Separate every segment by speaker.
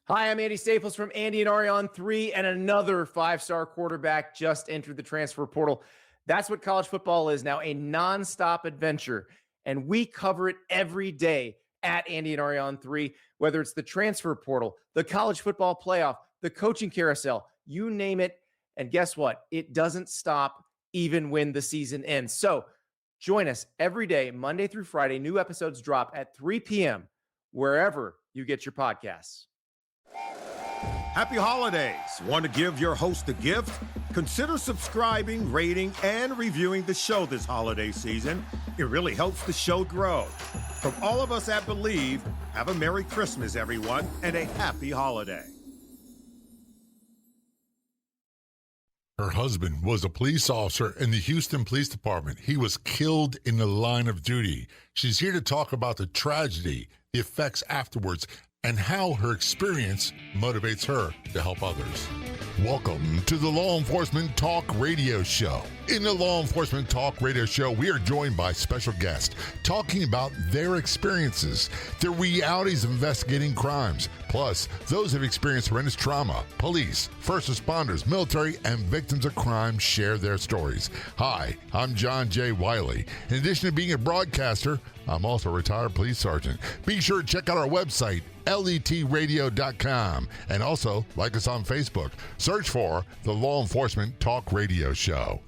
Speaker 1: Hi, I'm Andy Staples from Andy and Ari on 3, and another five-star quarterback just entered the transfer portal. That's what college football is now, a nonstop adventure, and we cover it every day at Andy and Ari on 3, whether it's the transfer portal, the college football playoff, the coaching carousel, you name it, and guess what? It doesn't stop even when the season ends. So join us every day, Monday through Friday. New episodes drop at 3 p.m. wherever you get your podcasts.
Speaker 2: Happy holidays. Want to give your host a gift? Consider subscribing, rating, and reviewing the show this holiday season. It really helps the show grow. From all of us at Believe, have a Merry Christmas, everyone, and a happy holiday.
Speaker 3: Her husband was a police officer in the Houston Police Department. He was killed in the line of duty. She's here to talk about the tragedy, the effects afterwards, and how her experience motivates her to help others. Welcome to the Law Enforcement Talk Radio Show. In the Law Enforcement Talk Radio Show, we are joined by special guests talking about their experiences, the realities of investigating crimes, plus those who have experienced horrendous trauma. Police, first responders, military, and victims of crime share their stories. Hi, I'm John J. Wiley. In addition to being a broadcaster, I'm also a retired police sergeant. Be sure to check out our website, letradio.com, and also like us on Facebook. Search for the Law Enforcement Talk Radio Show.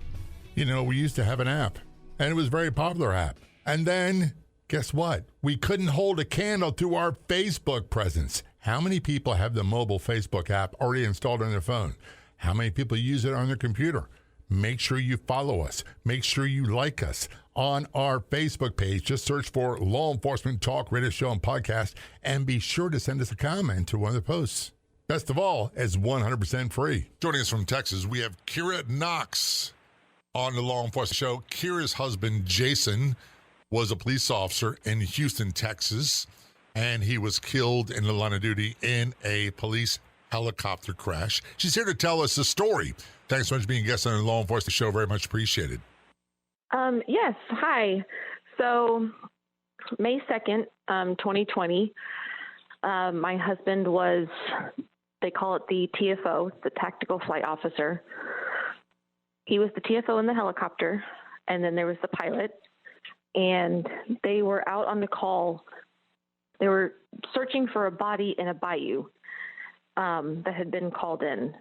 Speaker 3: You know, we used to have an app, and it was a very popular app. And then, guess what? We couldn't hold a candle to our Facebook presence. How many people have the mobile Facebook app already installed on their phone? How many people use it on their computer? Make sure you follow us. Make sure you like us on our Facebook page. Just search for Law Enforcement Talk Radio Show and Podcast, and be sure to send us a comment to one of the posts. Best of all, it's 100% free. Joining us from Texas, we have Keira Knox on the Law Enforcement Show. Keira's husband, Jason, was a police officer in Houston, Texas, and he was killed in the line of duty in a police helicopter crash. She's here to tell us the story. Thanks so much for being a guest on the Law Enforcement Show. Very much appreciated.
Speaker 4: Yes. Hi. So May 2nd, 2020, my husband was, they call it the TFO, the Tactical Flight Officer. He was the TFO in the helicopter, and then there was the pilot, and they were out on the call. They were searching for a body in a bayou that had been called in.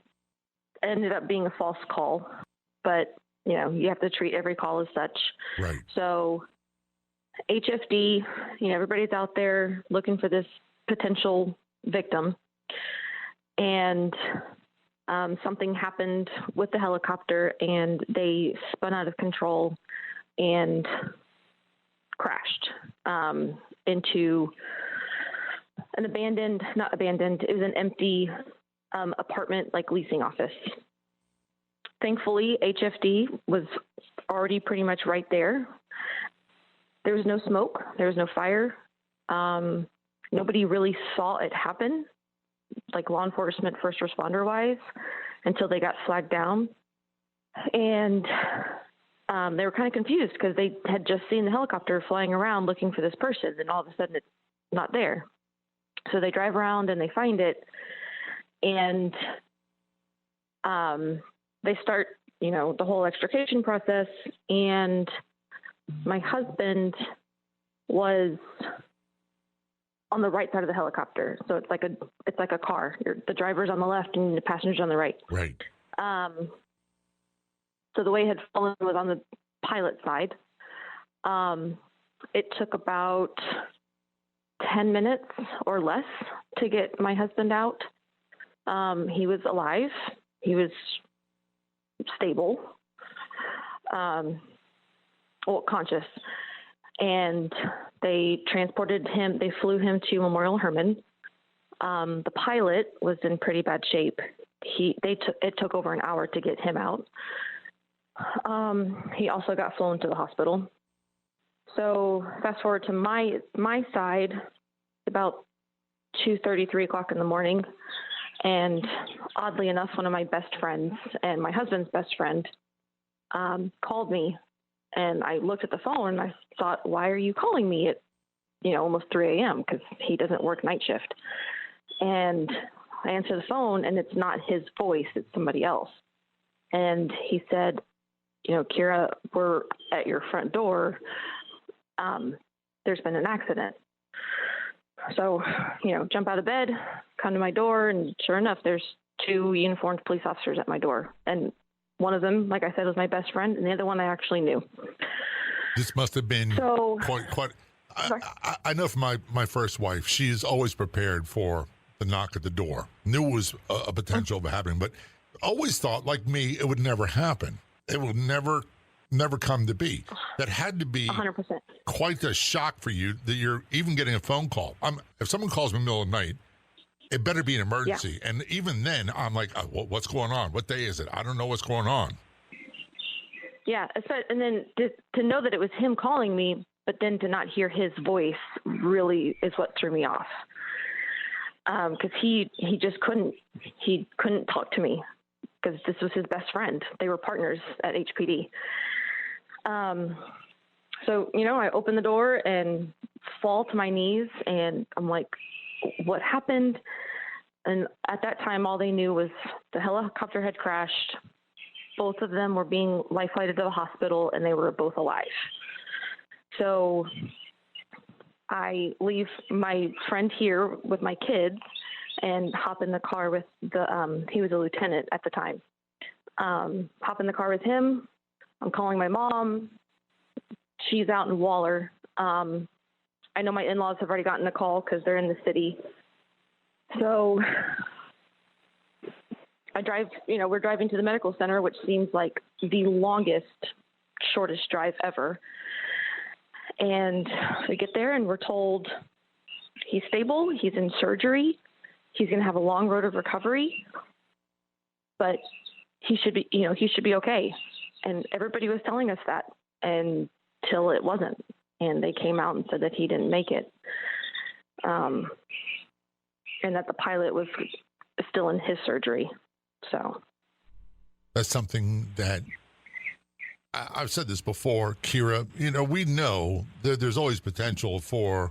Speaker 4: It ended up being a false call, but you know, you have to treat every call as such.
Speaker 3: Right.
Speaker 4: So HFD, you know, everybody's out there looking for this potential victim, and something happened with the helicopter, and they spun out of control and crashed into an not abandoned, it was an empty apartment, like leasing office. Thankfully, HFD was already pretty much right there. There was no smoke. There was no fire. Nobody really saw it happen, like law enforcement, first responder wise, until they got flagged down. And they were kind of confused because they had just seen the helicopter flying around looking for this person, and all of a sudden it's not there. So they drive around and they find it, and they start, you know, the whole extrication process. And my husband was on the right side of the helicopter. So it's like a car. The driver's on the left and the passenger's on the right.
Speaker 3: Right.
Speaker 4: So the way it had fallen was on the pilot side. It took about 10 minutes or less to get my husband out. He was alive. He was stable, conscious. And they transported him, they flew him to Memorial Hermann. The pilot was in pretty bad shape. It took over an hour to get him out. He also got flown to the hospital. So fast forward to my side, about 2:30, 3 o'clock in the morning. And oddly enough, one of my best friends and my husband's best friend called me, and I looked at the phone and I thought, why are you calling me at, almost 3 a.m.? Because he doesn't work night shift. And I answer the phone, and it's not his voice, it's somebody else. And he said, Keira, we're at your front door. There's been an accident. So, jump out of bed, come to my door, and sure enough, there's 2 uniformed police officers at my door. And one of them, like I said, was my best friend, and the other one I actually knew.
Speaker 3: This must have been quite. I know from my first wife, she is always prepared for the knock at the door. Knew it was a potential of happening, but always thought, like me, it would never happen. It would never come to be. That had to be
Speaker 4: 100%.
Speaker 3: Quite a shock for you that you're even getting a phone call. If someone calls me in the middle of the night, it better be an emergency. Yeah. And even then, I'm like, what's going on? What day is it? I don't know what's going on.
Speaker 4: Yeah, and then to know that it was him calling me, but then to not hear his voice really is what threw me off. Because he just couldn't talk to me because this was his best friend. They were partners at HPD. So, I open the door and fall to my knees, and I'm like, what happened? And at that time, all they knew was the helicopter had crashed. Both of them were being life-flighted to the hospital, and they were both alive. So I leave my friend here with my kids and hop in the car with he was a lieutenant at the time. Hop in the car with him. I'm calling my mom. She's out in Waller. I know my in-laws have already gotten a call because they're in the city. So I drive, we're driving to the medical center, which seems like the longest, shortest drive ever. And we get there and we're told he's stable, he's in surgery, he's going to have a long road of recovery, but he should be okay. And everybody was telling us that until it wasn't. And they came out and said that he didn't make it. And that the pilot was still in his surgery. So
Speaker 3: that's something that I've said this before, Keira. We know that there's always potential for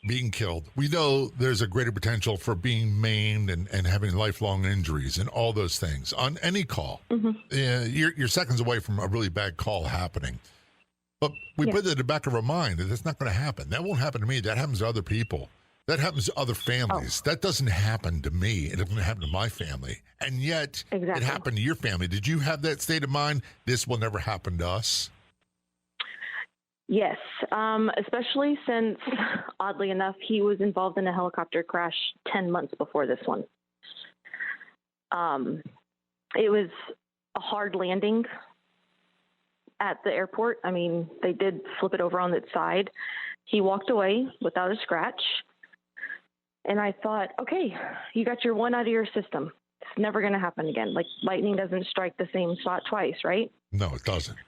Speaker 3: being killed. We know there's a greater potential for being maimed and having lifelong injuries and all those things on any call. Mm-hmm. You're seconds away from a really bad call happening. But we put it in the back of our mind that that's not going to happen. That won't happen to me. That happens to other people. That happens to other families. That doesn't happen to me. It doesn't happen to my family. And yet It happened to your family. Did you have that state of mind? This will never happen to us?
Speaker 4: Yes, especially since, oddly enough, he was involved in a helicopter crash 10 months before this one. It was a hard landing at the airport. I mean, they did flip it over on its side. He walked away without a scratch. And I thought, okay, you got your one out of your system. It's never going to happen again. Like, lightning doesn't strike the same spot twice, right?
Speaker 3: No, it doesn't.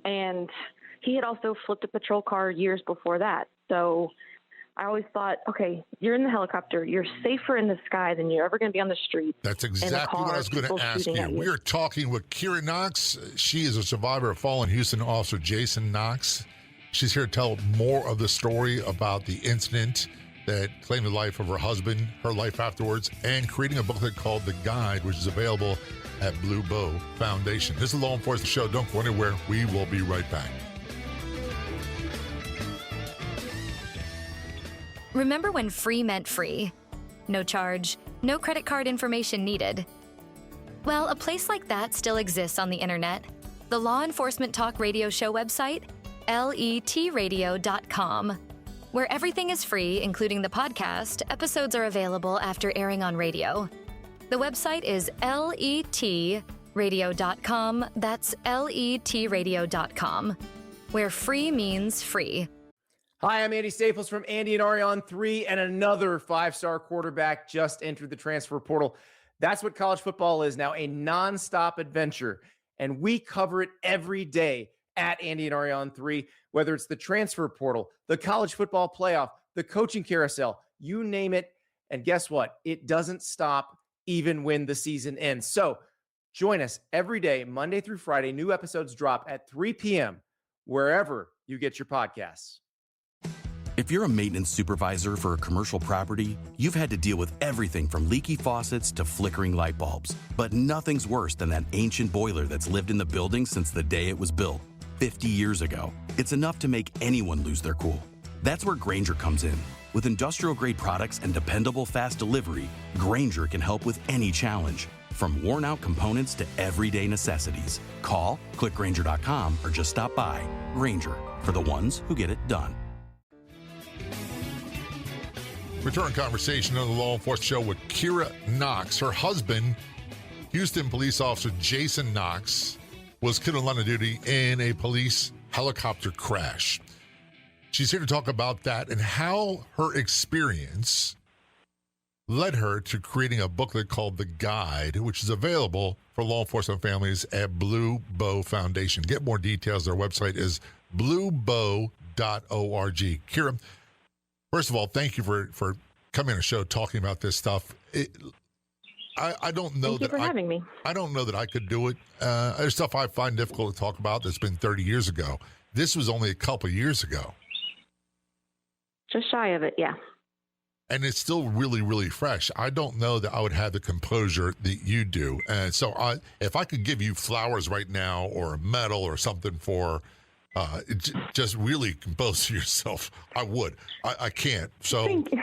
Speaker 4: And he had also flipped a patrol car years before that. So I always thought, okay, you're in the helicopter. You're safer in the sky than you're ever going to be on the street.
Speaker 3: That's exactly what I was going to ask you. We are talking with Keira Knox. She is a survivor of fallen Houston officer Jason Knox. She's here to tell more of the story about the incident that claimed the life of her husband, her life afterwards, and creating a booklet called The Guide, which is available at Blue Bow Foundation. This is the Law Enforcement Show. Don't go anywhere. We will be right back.
Speaker 5: Remember when free meant free? No charge, no credit card information needed. Well, a place like that still exists on the internet. The Law Enforcement Talk Radio Show website, letradio.com. Where everything is free, including the podcast, episodes are available after airing on radio. The website is letradio.com. That's letradio.com. Where free means free.
Speaker 1: Hi, I'm Andy Staples from Andy and Ari on 3, and another 5-star quarterback just entered the transfer portal. That's what college football is now, a nonstop adventure, and we cover it every day at Andy and Ari on 3, whether it's the transfer portal, the college football playoff, the coaching carousel, you name it. And guess what? It doesn't stop even when the season ends. So join us every day, Monday through Friday. New episodes drop at 3 p.m. wherever you get your podcasts.
Speaker 6: If you're a maintenance supervisor for a commercial property, you've had to deal with everything from leaky faucets to flickering light bulbs. But nothing's worse than that ancient boiler that's lived in the building since the day it was built, 50 years ago. It's enough to make anyone lose their cool. That's where Grainger comes in. With industrial-grade products and dependable fast delivery, Grainger can help with any challenge, from worn-out components to everyday necessities. Call, click Grainger.com, or just stop by. Grainger, for the ones who get it done.
Speaker 3: Return conversation on the Law Enforcement Show with Keira Knox. Her husband, Houston police officer Jason Knox, was killed on line of duty in a police helicopter crash. She's here to talk about that and how her experience led her to creating a booklet called The Guide, which is available for law enforcement families at Blue Bow Foundation. Get more details. Their website is bluebow.org. Keira, first of all, thank you for coming on the show talking about this stuff. I don't know
Speaker 4: Thank you for having me.
Speaker 3: I don't know that I could do it. There's stuff I find difficult to talk about that's been 30 years ago. This was only a couple of years ago.
Speaker 4: Just shy of it, yeah.
Speaker 3: And it's still really, really fresh. I don't know that I would have the composure that you do. And so if I could give you flowers right now or a medal or something for just really compose yourself, I would. I can't. So
Speaker 4: Thank you.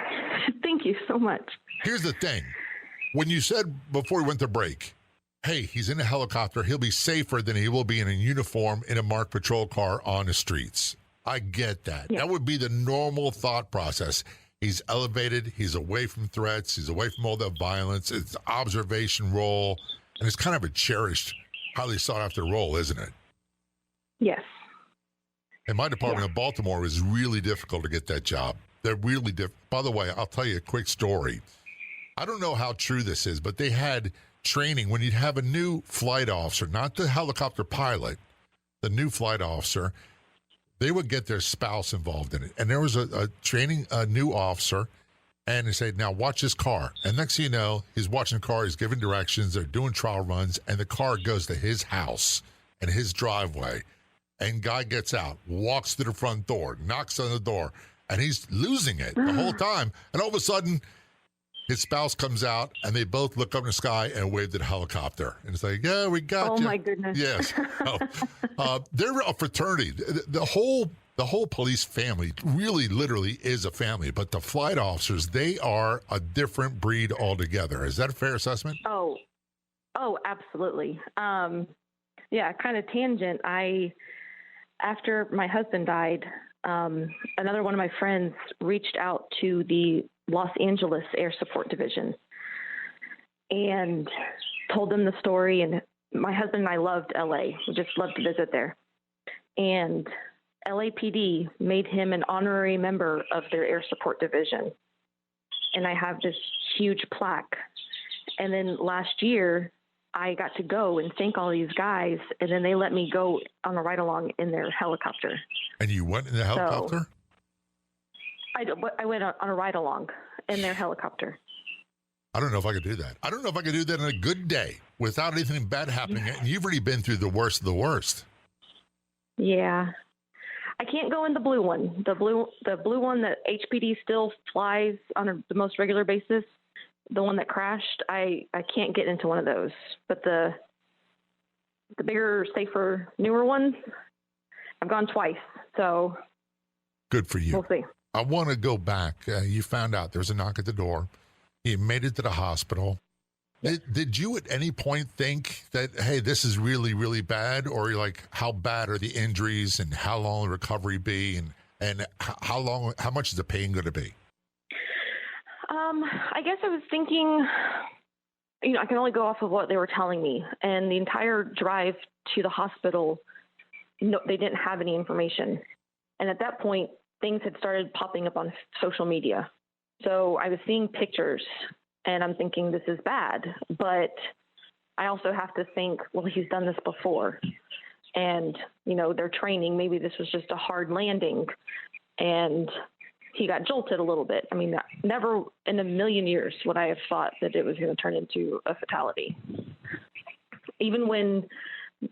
Speaker 4: Thank you so much.
Speaker 3: Here's the thing. When you said before we went to break, hey, he's in a helicopter, he'll be safer than he will be in a uniform in a marked patrol car on the streets. I get that.
Speaker 4: Yeah.
Speaker 3: That would be the normal thought process. He's elevated, he's away from threats, he's away from all that violence. It's an observation role, and it's kind of a cherished, highly sought after role, isn't it?
Speaker 4: Yes.
Speaker 3: In my department of Baltimore, it was really difficult to get that job. They're really difficult. By the way, I'll tell you a quick story. I don't know how true this is, but they had training when you'd have a new flight officer, not the helicopter pilot, the new flight officer. They would get their spouse involved in it. And there was a training, a new officer, and they said, now watch this car. And next thing you know, he's watching the car, he's giving directions, they're doing trial runs, and the car goes to his house and his driveway. And guy gets out, walks to the front door, knocks on the door, and he's losing it the whole time. And all of a sudden, his spouse comes out, and they both look up in the sky and wave to the helicopter. And it's like, yeah, we got you.
Speaker 4: Oh, my goodness.
Speaker 3: Yes. They're a fraternity. The whole police family really literally is a family. But the flight officers, they are a different breed altogether. Is that a fair assessment?
Speaker 4: Oh, absolutely. Yeah, kind of tangent. After my husband died, another one of my friends reached out to the Los Angeles Air Support Division and told them the story. And my husband and I loved LA. We just loved to visit there. And LAPD made him an honorary member of their Air Support Division. And I have this huge plaque. And then last year, I got to go and thank all these guys, and then they let me go on a ride-along in their helicopter.
Speaker 3: And you went in the helicopter?
Speaker 4: I went on a ride-along in their helicopter.
Speaker 3: I don't know if I could do that. I don't know if I could do that on a good day without anything bad happening. And you've already been through the worst of the worst.
Speaker 4: Yeah. I can't go in the blue one. The blue one that HPD still flies on the most regular basis. The one that crashed, I can't get into one of those. But the bigger, safer, newer ones, I've gone twice. So
Speaker 3: good for you.
Speaker 4: We'll see.
Speaker 3: I want to go back. You found out there was a knock at the door. You made it to the hospital. Did you at any point think that, hey, this is really, really bad? Or you're like, how bad are the injuries and how long will recovery be? And how much is the pain going to be?
Speaker 4: I guess I was thinking, I can only go off of what they were telling me. And the entire drive to the hospital, they didn't have any information. And at that point, things had started popping up on social media. So I was seeing pictures, and I'm thinking this is bad. But I also have to think, well, he's done this before. And, they're training. Maybe this was just a hard landing. And he got jolted a little bit. I mean, never in a million years would I have thought that it was going to turn into a fatality. Even when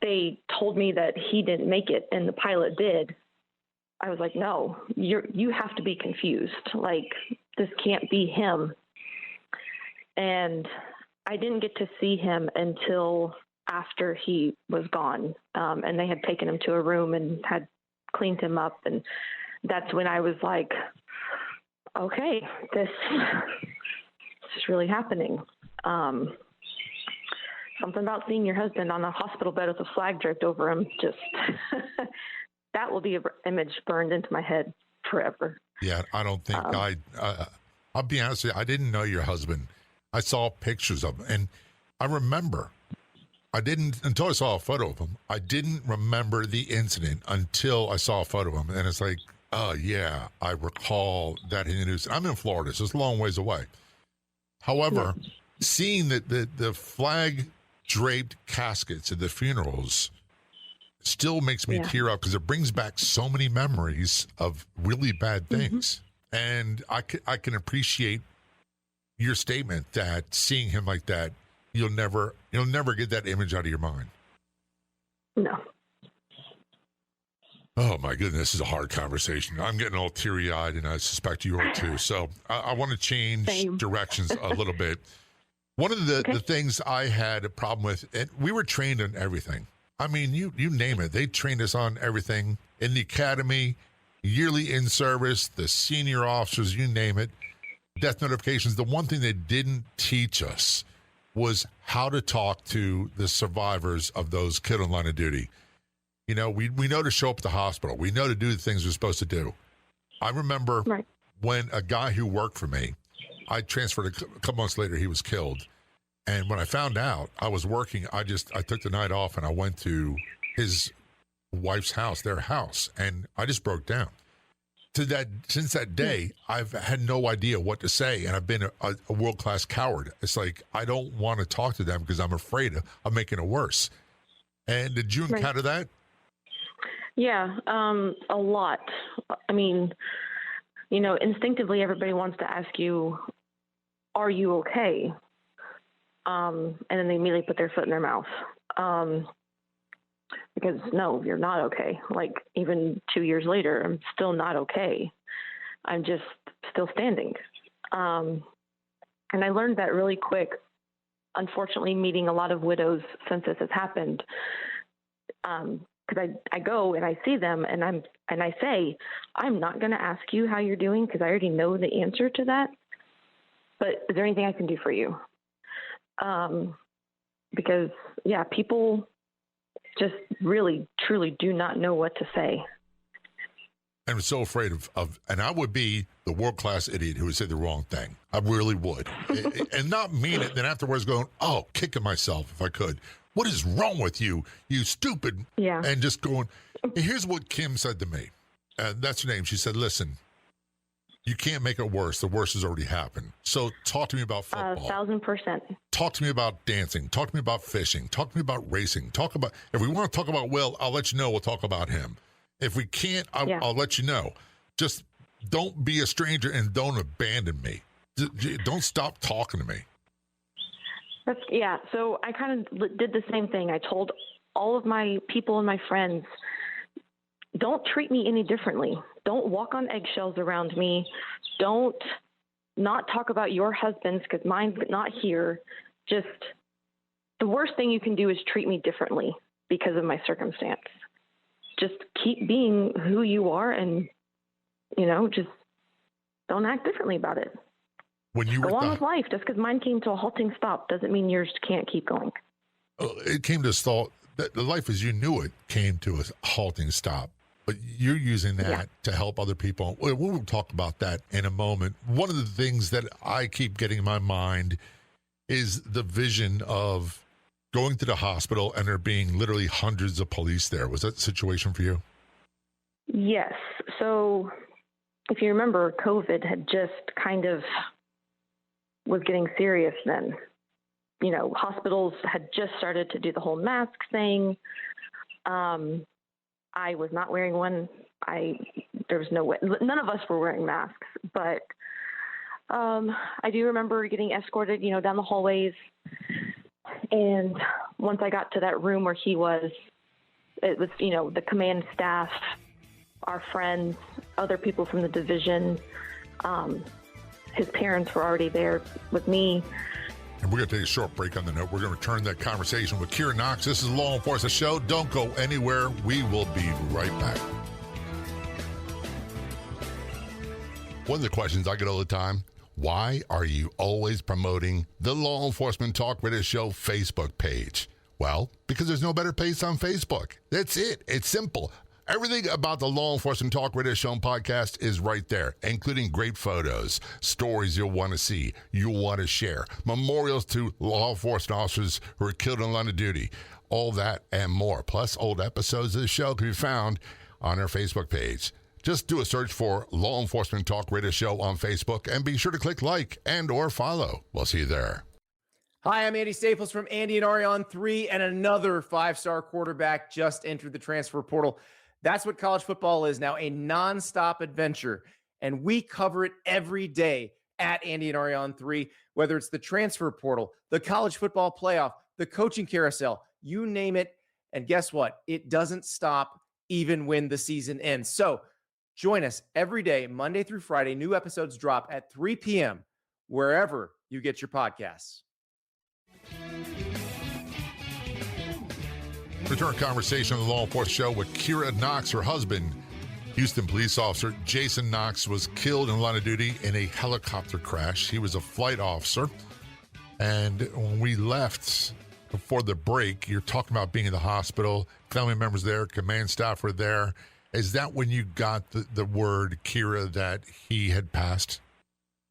Speaker 4: they told me that he didn't make it and the pilot did, I was like, no, you have to be confused. Like, this can't be him. And I didn't get to see him until after he was gone. And they had taken him to a room and had cleaned him up. And that's when I was like, okay, this is really happening. Something about seeing your husband on a hospital bed with a flag draped over him, just that will be an image burned into my head forever.
Speaker 3: Yeah, I don't think I'll be honest with you, I didn't know your husband. I saw pictures of him, and I remember, until I saw a photo of him, I didn't remember the incident until I saw a photo of him, and it's like, oh, yeah, I recall that in the news. I'm in Florida, so it's a long ways away. However, seeing the flag-draped caskets at the funerals still makes me tear up because it brings back so many memories of really bad things. And I can appreciate your statement that seeing him like that, you'll never get that image out of your mind.
Speaker 4: No.
Speaker 3: Oh my goodness, this is a hard conversation. I'm getting all teary-eyed, and I suspect you are too. So I want to change directions a little bit. One of the things I had a problem with, and we were trained on everything. I mean, you name it. They trained us on everything in the academy, yearly in-service, the senior officers, you name it, death notifications. The one thing they didn't teach us was how to talk to the survivors of those killed in line of duty. You know, we know to show up at the hospital. We know to do the things we're supposed to do. I remember when a guy who worked for me, I transferred a couple months later, he was killed. And when I found out I was working, I took the night off and I went to his wife's house, their house, and I just broke down. Since that day, I've had no idea what to say, and I've been a world-class coward. It's like, I don't want to talk to them because I'm afraid of making it worse. And did you encounter that?
Speaker 4: Yeah, a lot. I mean, you know, instinctively, everybody wants to ask you, are you okay? And then they immediately put their foot in their mouth. Because no, you're not okay. Like, even 2 years later, I'm still not okay. I'm just still standing. And I learned that really quick, unfortunately, meeting a lot of widows since this has happened. Because I go and I see them and I say, I'm not going to ask you how you're doing because I already know the answer to that. But is there anything I can do for you? Because people just really, truly do not know what to say.
Speaker 3: I'm so afraid of, and I would be the world-class idiot who would say the wrong thing. I really would. And not mean it, then afterwards going, kicking myself if I could. What is wrong with you, you stupid?
Speaker 4: Yeah.
Speaker 3: And just going, here's what Kim said to me. That's her name. She said, listen, you can't make it worse. The worst has already happened. So talk to me about football.
Speaker 4: 1,000%.
Speaker 3: Talk to me about dancing. Talk to me about fishing. Talk to me about racing. If we want to talk about Will, I'll let you know. We'll talk about him. If we can't, I'll let you know. Just don't be a stranger and don't abandon me. Don't stop talking to me.
Speaker 4: So I kind of did the same thing. I told all of my people and my friends, don't treat me any differently. Don't walk on eggshells around me. Don't not talk about your husbands because mine's not here. Just the worst thing you can do is treat me differently because of my circumstance. Just keep being who you are and, just don't act differently about it.
Speaker 3: When you
Speaker 4: go on with life. Just because mine came to a halting stop doesn't mean yours can't keep going.
Speaker 3: It came to a stop. The life as you knew it came to a halting stop. But you're using that to help other people. We'll talk about that in a moment. One of the things that I keep getting in my mind is the vision of going to the hospital and there being literally hundreds of police there. Was that the situation for you?
Speaker 4: Yes. So if you remember, COVID had just kind of was getting serious then. Hospitals had just started to do the whole mask thing. I was not wearing one. There was no way. None of us were wearing masks, but I do remember getting escorted, down the hallways. And once I got to that room where he was, it was, the command staff our friends, other people from the division. His parents were already there with me.
Speaker 3: And we're going to take a short break on the note. We're going to return that conversation with Keira Knox. This is Law Enforcement Show. Don't go anywhere. We will be right back. One of the questions I get all the time, why are you always promoting the Law Enforcement Talk Radio Show Facebook page? Well, because there's no better place on Facebook. That's it. It's simple. Everything about the Law Enforcement Talk Radio Show and podcast is right there, including great photos, stories you'll want to see, you'll want to share, memorials to law enforcement officers who were killed in the line of duty, all that and more. Plus, old episodes of the show can be found on our Facebook page. Just do a search for Law Enforcement Talk Radio Show on Facebook and be sure to click like and or follow. We'll see you there.
Speaker 1: Hi, I'm Andy Staples from Andy and Ari on 3, and another five-star quarterback just entered the transfer portal. That's what college football is now, a nonstop adventure. And we cover it every day at Andy and Ari on 3, whether it's the transfer portal, the college football playoff, the coaching carousel, you name it. And guess what? It doesn't stop even when the season ends. So join us every day, Monday through Friday. New episodes drop at 3 p.m. wherever you get your podcasts.
Speaker 3: Return conversation on the Law Enforcement Show with Keira Knox. Her husband, Houston police officer Jason Knox, was killed in the line of duty in a helicopter crash. He was a flight officer. And when we left before the break, you're talking about being in the hospital, family members there, command staff were there. Is that when you got the word, Keira, that he had passed?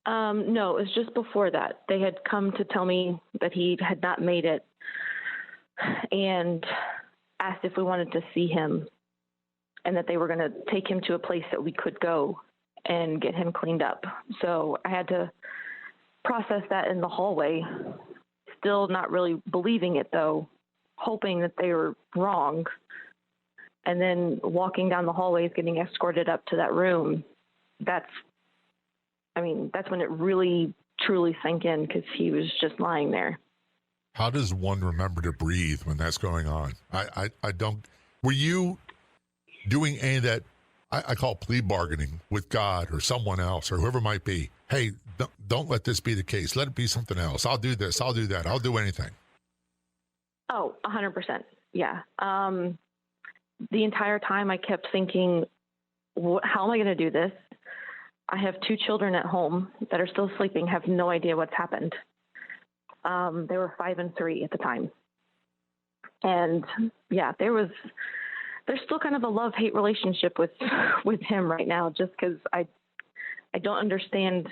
Speaker 4: No, it was just before that. They had come to tell me that he had not made it and asked if we wanted to see him and that they were going to take him to a place that we could go and get him cleaned up. So I had to process that in the hallway, still not really believing it though, hoping that they were wrong. And then walking down the hallways, getting escorted up to that room, that's when it really, truly sank in because he was just lying there.
Speaker 3: How does one remember to breathe when that's going on? I don't. Were you doing any of that, I call plea bargaining with God or someone else or whoever it might be? Hey, don't let this be the case. Let it be something else. I'll do this. I'll do that. I'll do anything.
Speaker 4: Oh, 100%. Yeah. The entire time I kept thinking, how am I going to do this? I have 2 children at home that are still sleeping, have no idea what's happened. They were 5 and 3 at the time. And yeah, there's still kind of a love-hate relationship with him right now, just because I don't understand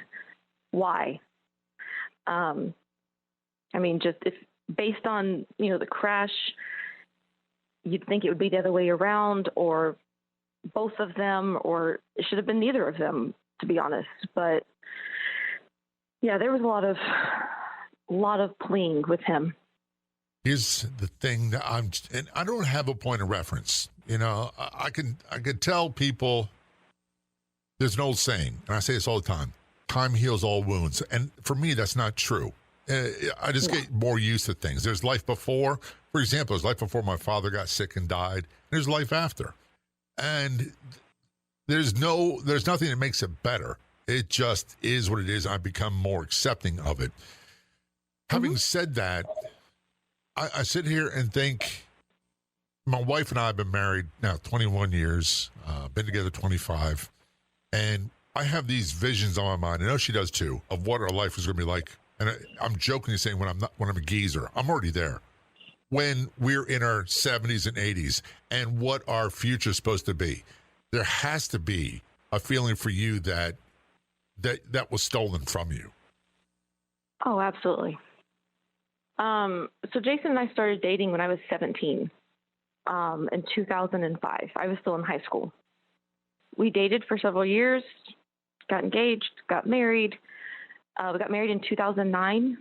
Speaker 4: why. Just if based on, the crash, you'd think it would be the other way around or both of them, or it should have been neither of them, to be honest. But yeah, there was a lot of pleading with him.
Speaker 3: Here's the thing that and I don't have a point of reference. I could tell people there's an old saying, and I say this all the time, time heals all wounds. And for me, that's not true. I just get more used to things. There's life before, for example, there's life before my father got sick and died. There's life after. And there's nothing that makes it better. It just is what it is. I've become more accepting of it. Having said that, I sit here and think, my wife and I have been married now 21 years, been together 25, and I have these visions on my mind. I know she does too, of what our life is going to be like. And I'm jokingly saying when I'm a geezer, I'm already there. When we're in our 70s and 80s, and what our future is supposed to be, there has to be a feeling for you that was stolen from you.
Speaker 4: Oh, absolutely. So Jason and I started dating when I was 17, in 2005. I was still in high school. We dated for several years, got engaged, got married. We got married in 2009.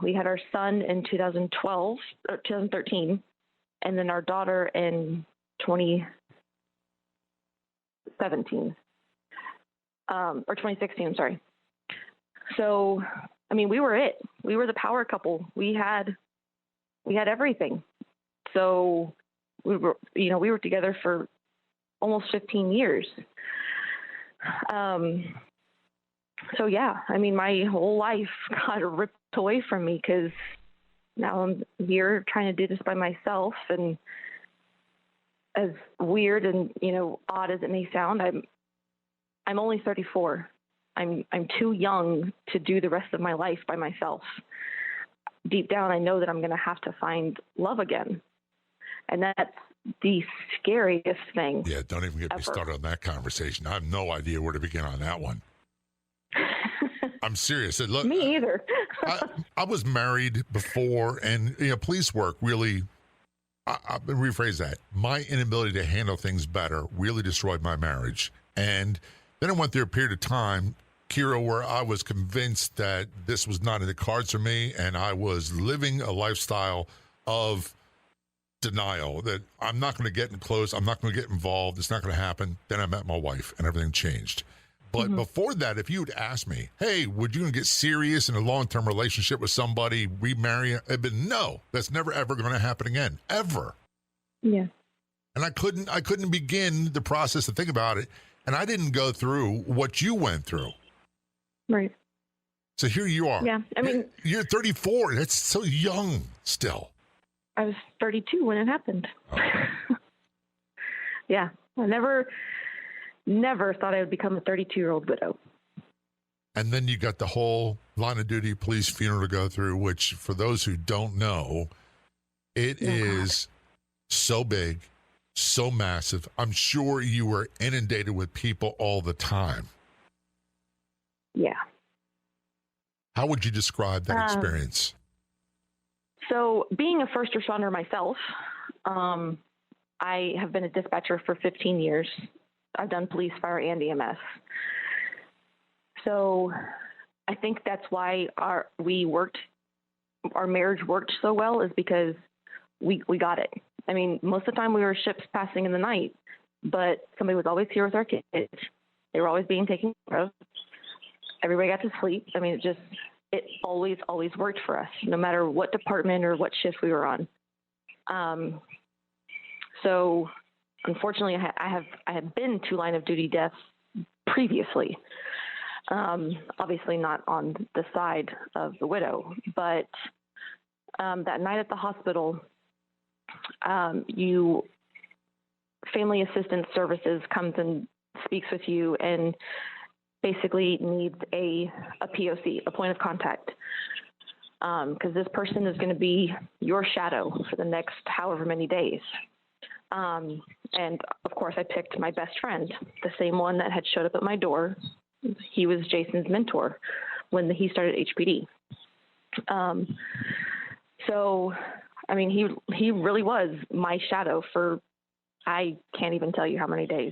Speaker 4: We had our son in 2013, and then our daughter in 2017, or 2016, I'm sorry. So, we were it. We were the power couple. We had everything. So we were together for almost 15 years. So yeah, I mean, my whole life got ripped away from me because now I'm here trying to do this by myself. And as weird and, odd as it may sound, I'm only 34. I'm too young to do the rest of my life by myself. Deep down, I know that I'm going to have to find love again. And that's the scariest thing.
Speaker 3: Yeah, don't even get me started on that conversation. I have no idea where to begin on that one. I'm serious. Look,
Speaker 4: me either.
Speaker 3: I was married before, and police work really, I rephrase that. My inability to handle things better really destroyed my marriage. And then I went through a period of time, Keira, where I was convinced that this was not in the cards for me, and I was living a lifestyle of denial that I'm not going to get close, I'm not going to get involved, it's not going to happen. Then I met my wife, and everything changed. But before that, if you had asked me, hey, would you get serious in a long-term relationship with somebody, remarry? I'd been, no, that's never, ever going to happen again, ever.
Speaker 4: Yeah.
Speaker 3: And I couldn't begin the process to think about it, and I didn't go through what you went through.
Speaker 4: Right.
Speaker 3: So here you are.
Speaker 4: Yeah, I mean,
Speaker 3: you're 34. That's so young still.
Speaker 4: I was 32 when it happened.
Speaker 3: Oh.
Speaker 4: Yeah, I never thought I would become a 32-year-old widow.
Speaker 3: And then you got the whole line of duty police funeral to go through, which for those who don't know, it is so big, so massive. I'm sure you were inundated with people all the time.
Speaker 4: Yeah.
Speaker 3: How would you describe that experience?
Speaker 4: So being a first responder myself, I have been a dispatcher for 15 years. I've done police, fire, and EMS. So I think that's why our marriage worked so well, is because we got it. I mean, most of the time we were ships passing in the night, but somebody was always here with our kids. They were always being taken care of. Everybody got to sleep. I mean, it always worked for us, no matter what department or what shift we were on. So unfortunately, I have been to line of duty deaths previously. Obviously not on the side of the widow, but that night at the hospital, Family Assistance Services comes and speaks with you and basically needs a POC, a point of contact, because this person is going to be your shadow for the next however many days. And of course, I picked my best friend, the same one that had showed up at my door. He was Jason's mentor when he started HPD. So, I mean, he really was my shadow for, I can't even tell you how many days.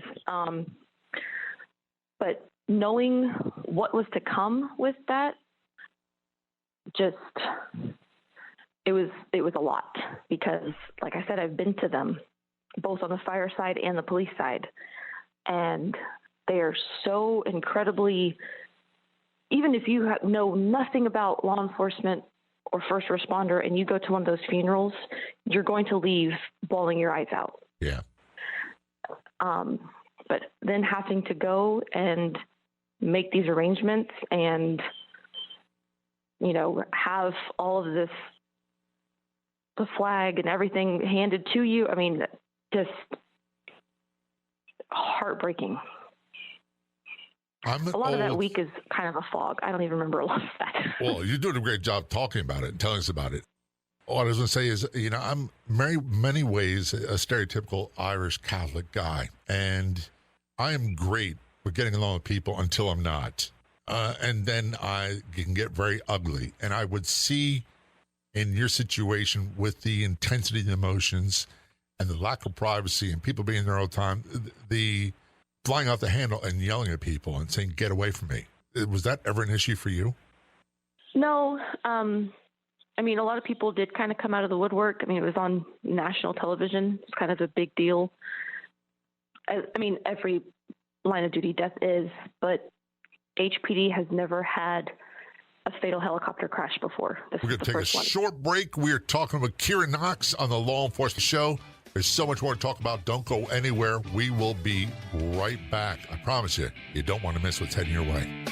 Speaker 4: But knowing what was to come with that, it was a lot, because like I said, I've been to them both on the fire side and the police side. And they are so incredibly, even if you know nothing about law enforcement or first responder and you go to one of those funerals, you're going to leave bawling your eyes out.
Speaker 3: Yeah.
Speaker 4: But then having to go and make these arrangements and, have all of this, the flag and everything handed to you. I mean, just heartbreaking. A lot of that week is kind of a fog. I don't even remember a lot of that.
Speaker 3: Well, you're doing a great job talking about it and telling us about it. What I was going to say is, I'm many ways a stereotypical Irish Catholic guy, and I am great with getting along with people until I'm not. And then I can get very ugly. And I would see in your situation with the intensity of the emotions and the lack of privacy and people being there all the time, the flying off the handle and yelling at people and saying, get away from me. Was that ever an issue for you?
Speaker 4: No. I mean, a lot of people did kind of come out of the woodwork. I mean, it was on national television. It's kind of a big deal. I mean, every line of duty death is, but HPD has never had a fatal helicopter crash before.
Speaker 3: We're going to take a short break. We are talking with Keira Knox on the Law Enforcement Show. There's so much more to talk about. Don't go anywhere. We will be right back. I promise you, you don't want to miss what's heading your way.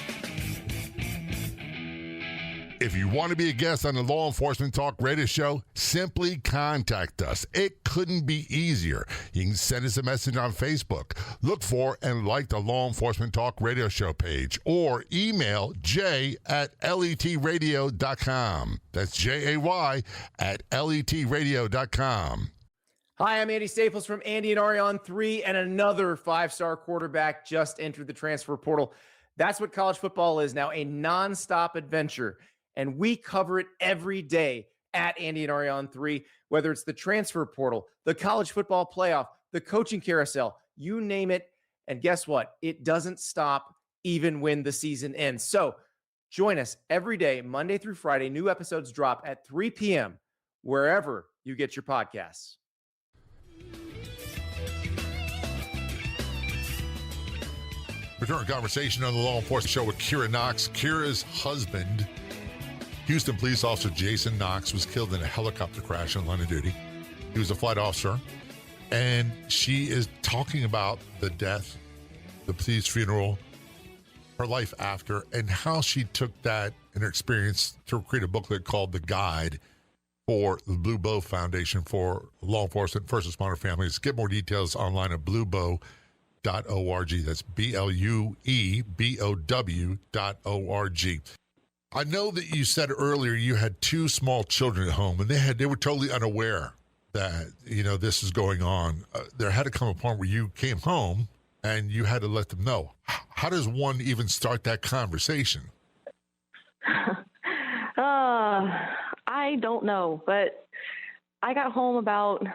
Speaker 3: If you want to be a guest on the Law Enforcement Talk Radio Show, simply contact us. It couldn't be easier. You can send us a message on Facebook. Look for and like the Law Enforcement Talk Radio Show page, or email jay@letradio.com. That's JAY@letradio.com.
Speaker 1: Hi, I'm Andy Staples from Andy and Ari on 3, and another 5-star quarterback just entered the transfer portal. That's what college football is now, a nonstop adventure. And we cover it every day at Andy and Ari on 3, whether it's the transfer portal, the college football playoff, the coaching carousel, you name it. And guess what? It doesn't stop even when the season ends. So join us every day, Monday through Friday. New episodes drop at 3 p.m. wherever you get your podcasts.
Speaker 3: Return conversation on the Law Enforcement Show with Keira Knox. Keira's husband, Houston police officer Jason Knox, was killed in a helicopter crash on line of duty. He was a flight officer, and she is talking about the death, the police funeral, her life after, and how she took that and her experience to create a booklet called The Guide for the Blue Bow Foundation for Law Enforcement First Responder Families. Get more details online at bluebow.org. That's BLUEBOW.org. I know that you said earlier you had 2 small children at home, and they were totally unaware that, this is going on. There had to come a point where you came home and you had to let them know. How does one even start that conversation?
Speaker 4: I don't know, but I got home about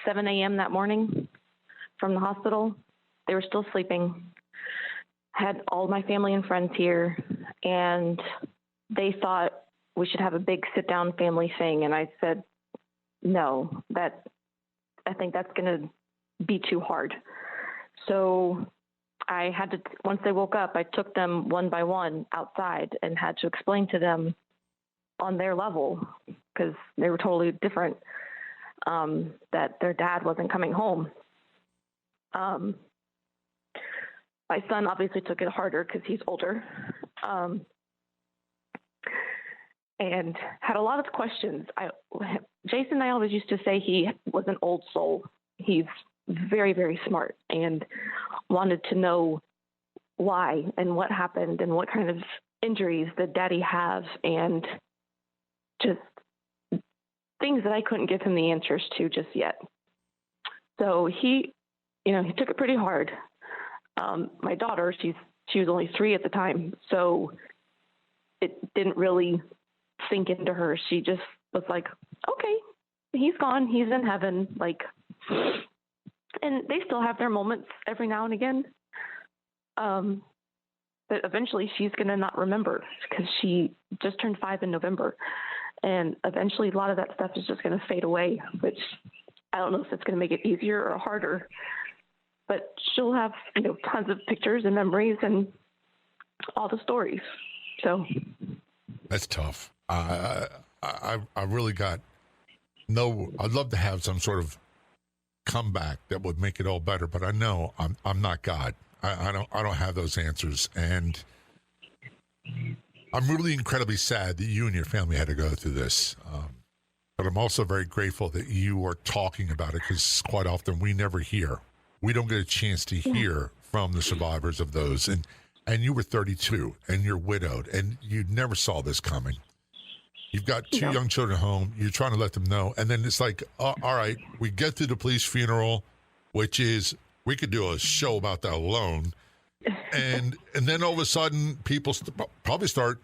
Speaker 4: 7 a.m. that morning from the hospital. They were still sleeping. Had all my family and friends here, and they thought we should have a big sit-down family thing. And I said, no, I think that's going to be too hard. So I had to, once they woke up, I took them one by one outside and had to explain to them on their level, because they were totally different, that their dad wasn't coming home. My son obviously took it harder because he's older, and had a lot of questions. Jason and I always used to say he was an old soul. He's very, very smart and wanted to know why and what happened and what kind of injuries did Daddy have, and just things that I couldn't give him the answers to just yet. So he took it pretty hard. My daughter, she was only 3 at the time, so it didn't really sink into her. She just was like, okay, he's gone. He's in heaven. And they still have their moments every now and again. But eventually she's going to not remember, because she just turned 5 in November. And eventually a lot of that stuff is just going to fade away, which I don't know if it's going to make it easier or harder. But she'll have, tons of pictures and memories and all the stories. So
Speaker 3: that's tough. I really got I'd love to have some sort of comeback that would make it all better, but I know I'm not God. I don't have those answers, and I'm really incredibly sad that you and your family had to go through this. But I'm also very grateful that you are talking about it, because quite often we never hear. We don't get a chance to hear from the survivors of those. And you were 32 and you're widowed and you never saw this coming. You've got 2 young children at home. You're trying to let them know. And then it's like, all right, we get to the police funeral, which is, we could do a show about that alone. And then all of a sudden people probably start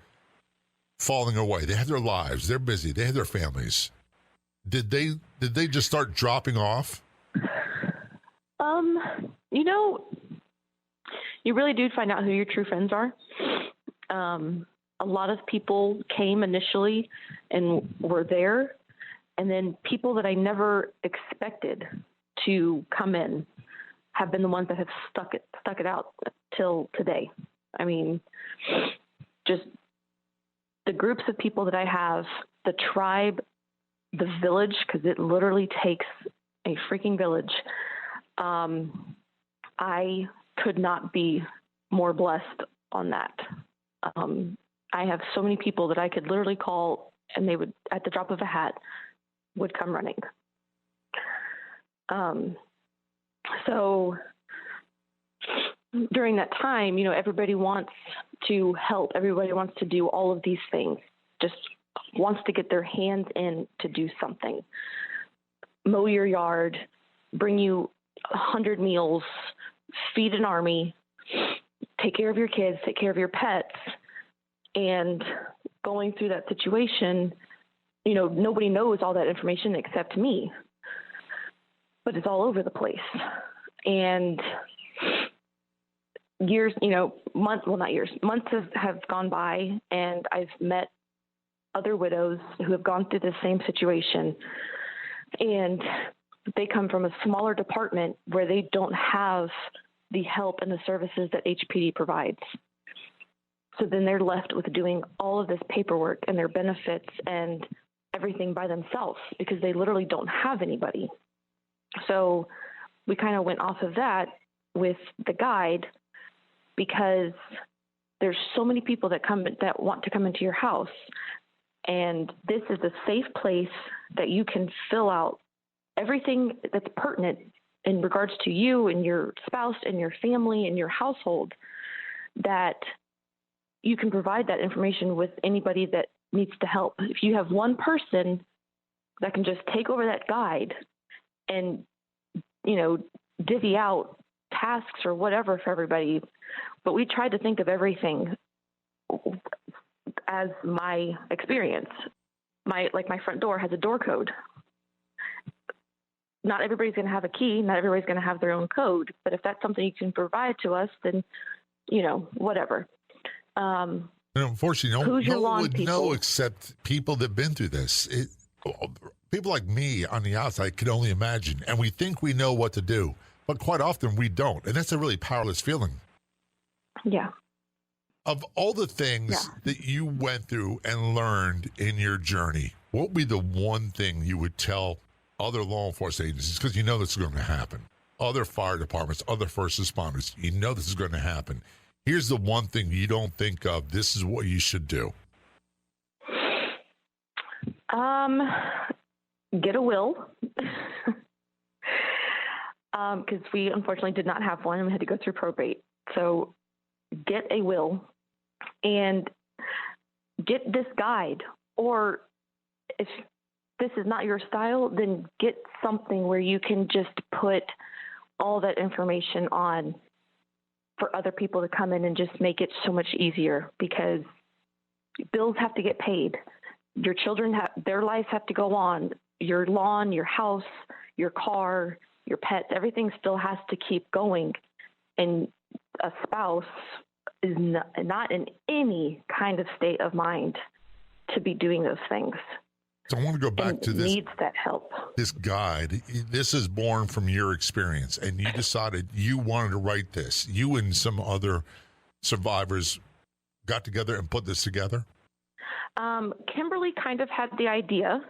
Speaker 3: falling away. They have their lives. They're busy. They have their families. Did they just start dropping off?
Speaker 4: You really do find out who your true friends are. A lot of people came initially and were there, and then people that I never expected to come in have been the ones that have stuck it out till today. I mean, just the groups of people that I have, the tribe, the village, because it literally takes a freaking village. I could not be more blessed on that. I have so many people that I could literally call, and they would, at the drop of a hat, would come running. So during that time, everybody wants to help. Everybody wants to do all of these things, just wants to get their hands in to do something. Mow your yard, bring you 100 meals, feed an army, take care of your kids, take care of your pets. And going through that situation, nobody knows all that information except me. But it's all over the place. And months have gone by, and I've met other widows who have gone through the same situation. And they come from a smaller department where they don't have the help and the services that HPD provides. So then they're left with doing all of this paperwork and their benefits and everything by themselves because they literally don't have anybody. So we kind of went off of that with the guide because there's so many people that want to come into your house. And this is a safe place that you can fill out everything that's pertinent in regards to you and your spouse and your family and your household, that you can provide that information with anybody that needs to help. If you have one person that can just take over that guide and, divvy out tasks or whatever for everybody, but we tried to think of everything as my experience. My front door has a door code. Not everybody's going to have a key. Not everybody's going to have their own code. But if that's something you can provide to us, then, whatever.
Speaker 3: Unfortunately, no one would know except people that have been through this. People like me on the outside can only imagine. And we think we know what to do. But quite often we don't. And that's a really powerless feeling.
Speaker 4: Yeah.
Speaker 3: Of all the things that you went through and learned in your journey, what would be the one thing you would tell other law enforcement agencies? Because this is going to happen. Other fire departments, other first responders, this is going to happen. Here's the one thing you don't think of. This is what you should do.
Speaker 4: Get a will. Because we unfortunately did not have one and we had to go through probate. So get a will and get this guide. Or if this is not your style, then get something where you can just put all that information on for other people to come in and just make it so much easier, because bills have to get paid. Your children their lives have to go on. Your lawn, your house, your car, your pets, everything still has to keep going. And a spouse is not in any kind of state of mind to be doing those things.
Speaker 3: So I want to go back to this.
Speaker 4: Needs that help.
Speaker 3: This guide, this is born from your experience, and you decided you wanted to write this. You and some other survivors got together and put this together?
Speaker 4: Kimberly kind of had the idea.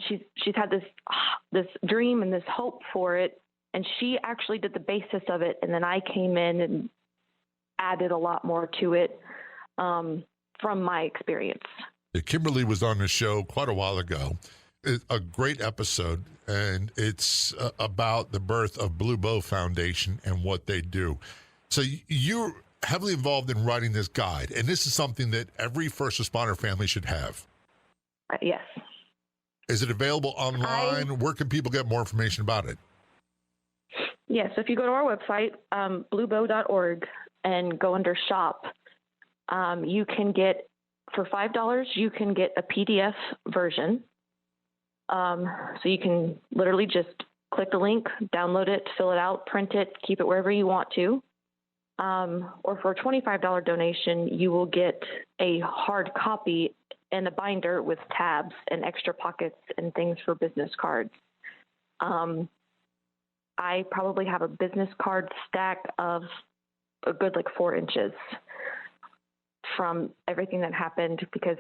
Speaker 4: She's had this dream and this hope for it, and she actually did the basis of it, and then I came in and added a lot more to it from my experience.
Speaker 3: Kimberly was on the show quite a while ago. A great episode, and it's about the birth of Blue Bow Foundation and what they do. So you're heavily involved in writing this guide, and this is something that every first responder family should have.
Speaker 4: Yes.
Speaker 3: Is it available online? Where can people get more information about it?
Speaker 4: Yes, so if you go to our website, bluebow.org, and go under shop, you can get, for $5, you can get a PDF version. So you can literally just click the link, download it, fill it out, print it, keep it wherever you want to. Or for a $25 donation, you will get a hard copy and a binder with tabs and extra pockets and things for business cards. I probably have a business card stack of a good 4 inches from everything that happened, because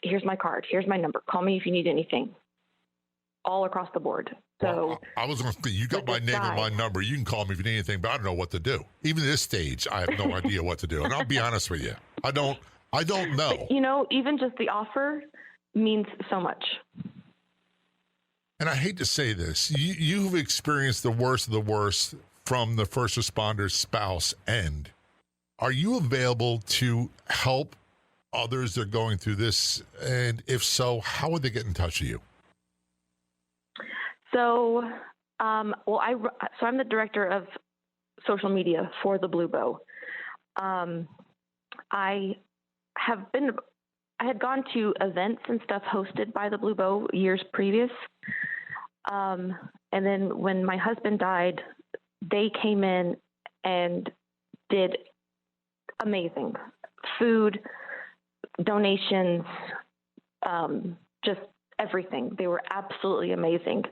Speaker 4: here's my card, here's my number, call me if you need anything, all across the board. So
Speaker 3: well, I was going to say, you got my name and my number. You can call me if you need anything, but I don't know what to do. Even at this stage, I have no idea what to do. And I'll be honest with you. I don't know.
Speaker 4: But, even just the offer means so much.
Speaker 3: And I hate to say this, you've experienced the worst of the worst from the first responder's spouse end. Are you available to help others that are going through this? And if so, how would they get in touch with you?
Speaker 4: So, I'm the director of social media for the Blue Bow. I had gone to events and stuff hosted by the Blue Bow years previous. And then when my husband died, they came in and did amazing food, donations, just everything. They were absolutely amazing.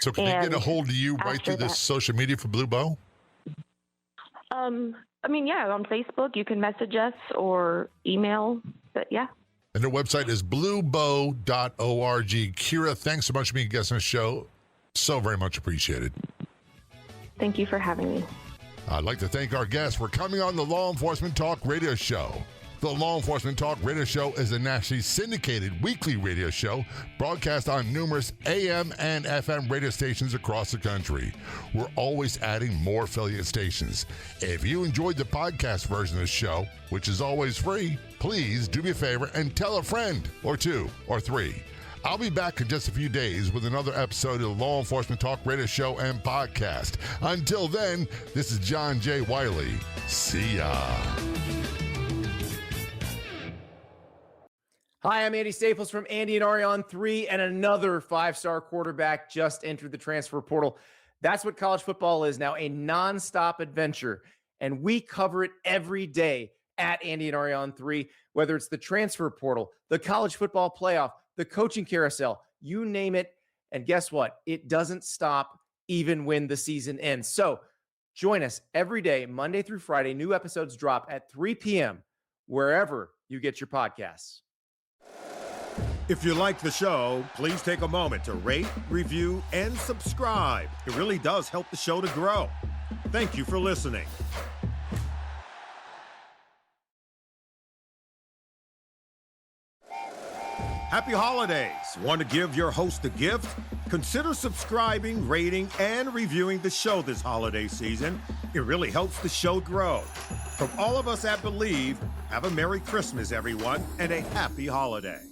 Speaker 3: So can they get a hold of you right through this social media for Blue Bow?
Speaker 4: On Facebook, you can message us or email, but yeah.
Speaker 3: And their website is bluebow.org. Keira, thanks so much for being a guest on the show. So very much appreciated.
Speaker 4: Thank you for having me.
Speaker 3: I'd like to thank our guests for coming on the Law Enforcement Talk Radio Show. The Law Enforcement Talk Radio Show is a nationally syndicated weekly radio show broadcast on numerous AM and FM radio stations across the country. We're always adding more affiliate stations. If you enjoyed the podcast version of the show, which is always free, please do me a favor and tell a friend or two or three. I'll be back in just a few days with another episode of the Law Enforcement Talk Radio Show and Podcast. Until then, this is John J. Wiley. See ya.
Speaker 1: Hi, I'm Andy Staples from Andy and Ari on 3, and another 5-star quarterback just entered the transfer portal. That's what college football is now, a nonstop adventure, and we cover it every day at Andy and Ari on 3, whether it's the transfer portal, the college football playoff, the coaching carousel, you name it, and guess what? It doesn't stop even when the season ends. So join us every day, Monday through Friday. New episodes drop at 3 p.m. wherever you get your podcasts.
Speaker 2: If you like the show, please take a moment to rate, review, and subscribe. It really does help the show to grow. Thank you for listening. Happy holidays! Want to give your host a gift? Consider subscribing, rating, and reviewing the show this holiday season. It really helps the show grow. From all of us at Believe, have a Merry Christmas, everyone, and a Happy Holiday.